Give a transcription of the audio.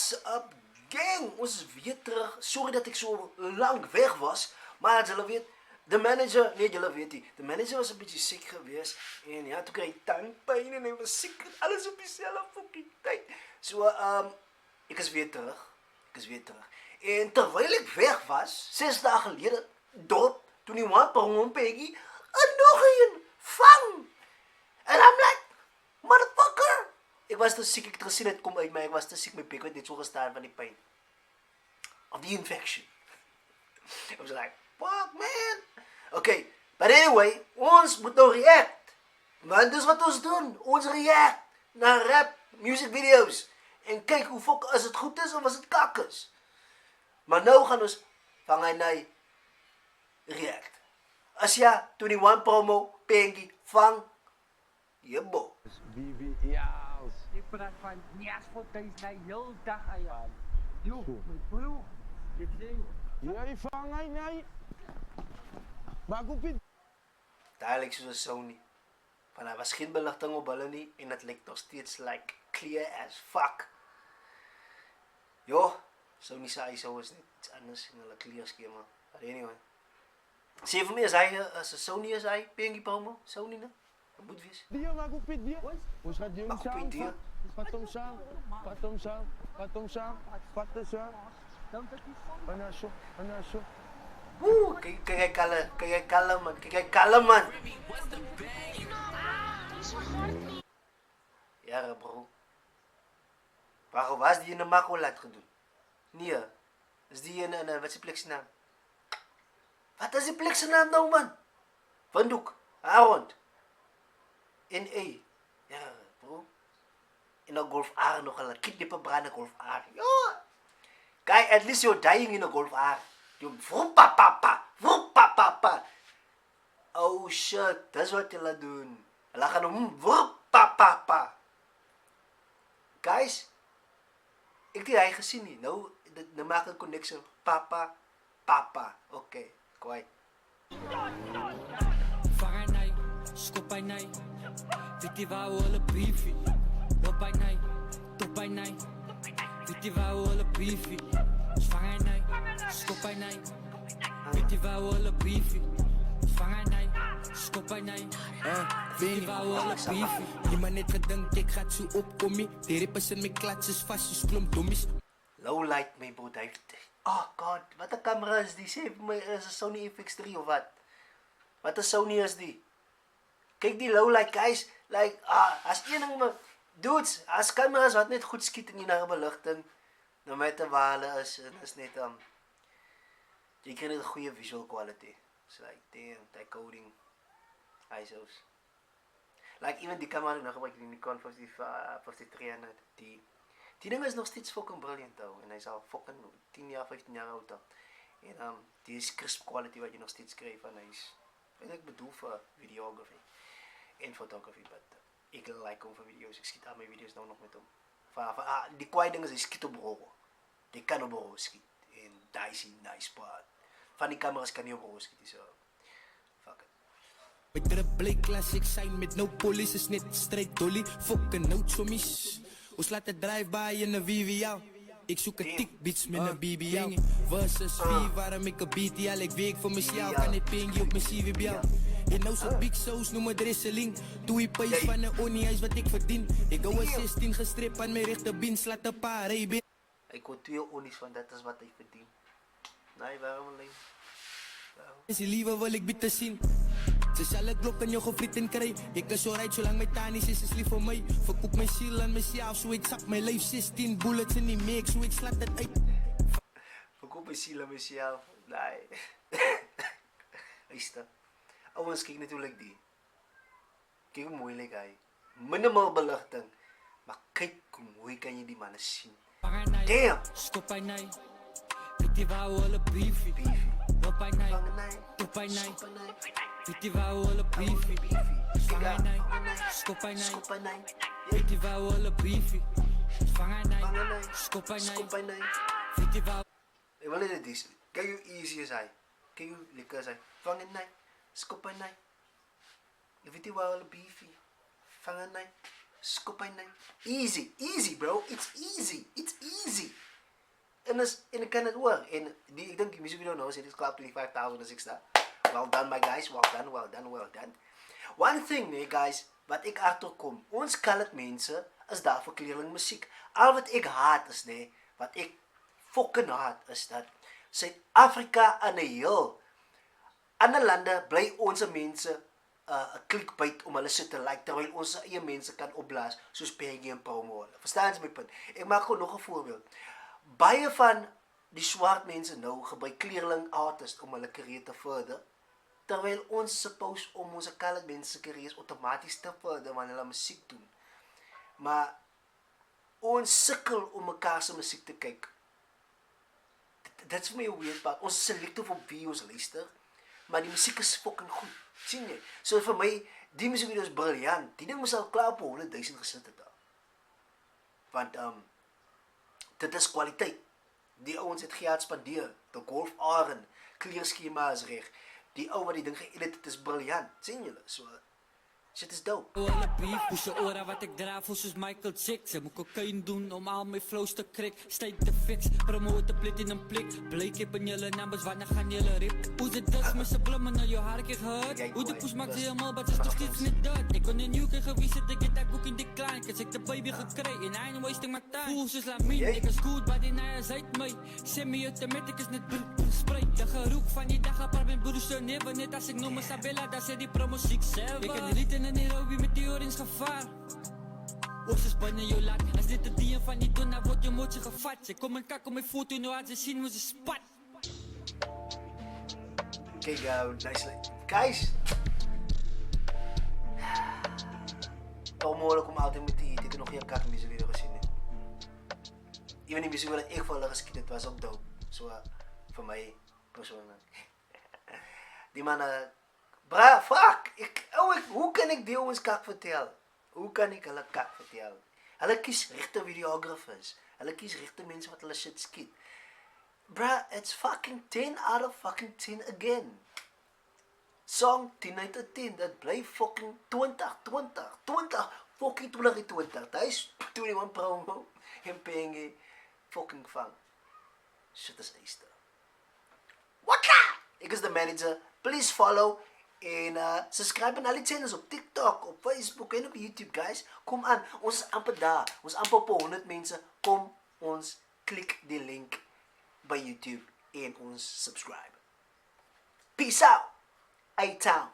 What's up, gang? Ons is weer terug. Sorry dat ik zo lang weg was. Maar jullie weet, de manager, nee jullie weet niet. De manager was een beetje ziek geweest. En ja, toen kreeg hij tandpijn en hij was ziek. Alles op jezelf fucking tijd. Zo, ik is weer terug. En terwijl ik weg was, 6 dagen geleden, dorp, toen hij wou per Peggy, en nog een vang. En I'm like, motherfucker. Ik was te ziek, ik gezien het komt uit mij. Ik was te ziek met pik, ik werd niet zo gestaan van die pijn. Of die infection. I was like, fuck man. Oké, but anyway, ons moet nou react. Want dat is wat ons doen. Ons react naar rap, music video's. En kijk hoe fuck, als het goed is of als het kak is. Maar nou gaan ons van hij react. Als ja, 21 promo, Pengy, vang. Jebbo. BBL's. Ik praat van Nias voor thuis naar heel dag aan jou. Joh, mijn broer. Dit ding. Jij vangen, nee. Maar goed, Piet. Dadelijk zoals Sony. Van hij was geen belichting op hulle nie. En het lijkt nog steeds like clear as fuck. Jo, Sony zei ISO is net iets anders in hulle clear schema. But anyway. Sê vir my, is hy, as 'n Sony is hy, Pengy promo? Sony ne? Dat moet wees. Die maar goed, Piet. Ons gaat die Maar goed, die. Vat hem saam. Dan dat is van. En dan zo. Woe, kijk kalm man. Ja bro. Waarom was die in de Mako laat gedoen? Nee, is die in wat is die plek zijn naam? Wat is die plek zijn naam nou man? Van Doek, Arond. NA. Ja bro. In een Golf R nog een kidnappen branden Golf R. Ja. Kijk, at least you're dying in een Golf R. You papa. Oh shit, dat is wat je laat doen. Hulle gaan hom papa. Guys, ik die hy gesien nie. Nou maak 'n connection. Papa. Oké, kwai. Vanganay, skopanay, vitiwa wala beefy. Lopanay, topanay, vitiwa wala beefy. Vanganay, skopanay, vitiwa wala beefy. Vanganay, skopanay, vitiwa wala beefy. Niemand het gedink ek gaan so opkom nie. Die rappers in my klats is vas soos klomp dommies. Low light my bro, hy. Oh god, wat 'n kamera is die? Sê vir my, is 'n Sony FX3 of wat? Wat 'n Sony is die? Kyk die low light guys, like as een ding maar dudes, as kameras wat net goed skiet en jy na beligting, nou met 'n wale is net jy kry net 'n goeie visual quality. So like damn, that coding ISO's. Like even die kamera nou gebruik die Nikon 5300 die ding is nog steeds fucking brilliant ou en hy's al fucking 10 jaar, 15 jaar oud al. En die is crisp quality wat jy nog steeds kry van hy's. Ek bedoel vir videography en photography, but ek like hom vir video's. Ek skiet al my video's nou nog met hom. Die kwaai ding is hy skiet op rol. Jy kan op rol skiet en daai is nice part. Van die kameras kan nie op rol skiet, so fuck it. Met triple classic sign met no police is net straight dolly. Fucking no chommies. Ons laat het drive-by in een VVL. Ik zoek een tik beats met een BBL. Versus 4 waarom ik een BTL. Ik werk voor mezelf en ik ping je op mijn CVBL. En nou zo'n big sauce, noem het dresseling. Doe je pijs van een onie, is wat ik verdien. Ik hou een 16 gestript aan mijn rechterbeen. Slaat een paar rijbeen. Ik wil 2 onies van dat is wat hij verdient. Nee, waarom alleen? Is die liever wil ik bieten zien. Ze zal het blok in jou gefriet en kry. Ik is zo rijk zolang mijn tanies is lief voor mij. Verkoop mijn ziel aan mezelf, zo ik zak mijn lijf 16 bullets in die make, zo ik slaat het uit. Verkoop mijn ziel aan mezelf. Nee. Is dat? Ouwens, kijk natuurlijk die. Kijk hoe moeilijk hij. Minimal belichting. Maar kijk hoe mooi kan je die mannen zien. Damn! Stop bij mij. Weet je waar we alle beefy. Loop bij mij. Top bij mij. Weet je waar we alle beefy. Vangen mij. Stop bij mij. Weet je waar we alle beefy. Vangen mij. Stop bij mij. Weet je waar. Ik wil dit eens. Kijk hoe easy is hij. Kijk hoe lekker is hij. Vangen mij. Skop bij mij. Weet je waar we alle beefy. Vangen mij. Skopay na. Easy bro. It's easy. En ek kan dit hoor. En ek dink die music video nou sê dit is klaar 25,000 as ek sta. Well done my guys. Well done. One thing nee guys, wat ek agterkom. Ons colored mense is daar vir kleerling musiek. Al wat ek haat is nee, wat ek fucking haat is dat Suid-Afrika in 'n heel ander lande bly ons mense 'n clickbait om hulle sit te like terwyl ons eie mense kan opblaas soos Peggy en Promo. Verstaan jy my punt? Ek maak gou nog 'n voorbeeld. Baie van die swart mense nou gebruik kleerling artists om hulle karier te vorder, terwyl ons suppose om ons colored mense se karier outomaties te vorder wanneer hulle musiek doen. Maar ons sukkel om mekaar se musiek te kyk. Dit is vir my 'n weird part. Ons selectief op wie ons luister, maar die musiek is fucking goed. Sien jy? So vir my, die musiekvideo is briljant. Die ding moes al klaar op 100,000 gesit het daar. Want dit is kwaliteit. Die ouens het geld spandeer. Die Golf Aren, kleurskema is reg. Die ou wat die ding geëdit het is briljant. Sien julle? So shit is dope. Alle beef, hoe se ora wat ek dra voel soos Michael Jackson. Moet kokain doen om al my flows te krik. Stay te fix, promote platinum blik. Blyk op in julle numbers, wanneer gaan julle rip? Hoe dit dus met se blomme na jou hartjie gehad. Hoe die poes maak ze helemaal, maar het is nog steeds niet dat. Ik kon in UK gewist dat ik het ook in die klein. Cause ik de baby gekry en I ain't wasting my time. Voel soos Lamine, ek is goed, maar die naai is uit my. Send me automatic is net spray. De geroek van die dag apart met broers so never. Net as ek noem my Sabella, dat sê die promo siek self. Ek kan niet in Nairobi met die orange gevaar. Ons is binne jou laat. As dit 'n DM van die doen, dan word jou motie gevat. Sy kom en kak op my foto nou as sy sien moes 'n spat. Kijk, nicely. Guys. Onmogelijk om altijd met die ik heb nog geen kak music video gezien. Even die music video dat ik voor hulle geskiet het was ook dope. So voor mij persoonlijk. Die man bra, fuck! Hoe kan ik die jongens kak vertellen? Hoe kan ik hulle kak vertellen? Hulle kies rechte videographers. Hulle kies rechte mensen wat hulle shit skiet. Bruh, it's fucking 10 out of fucking 10 again. Song 10 uit 10. Dat blijft fucking 20 fucking 20. Dat is 21 promo. En penge fucking van. Shit is easter. Waka! Ik is de manager. Please follow. En subscribe naar die channels op TikTok, op Facebook en op YouTube, guys. Kom aan, ons is amper daar. Ons is amper op 100 mensen. Kom, ons klik die link bij YouTube en ons subscribe. Peace out. A-Town.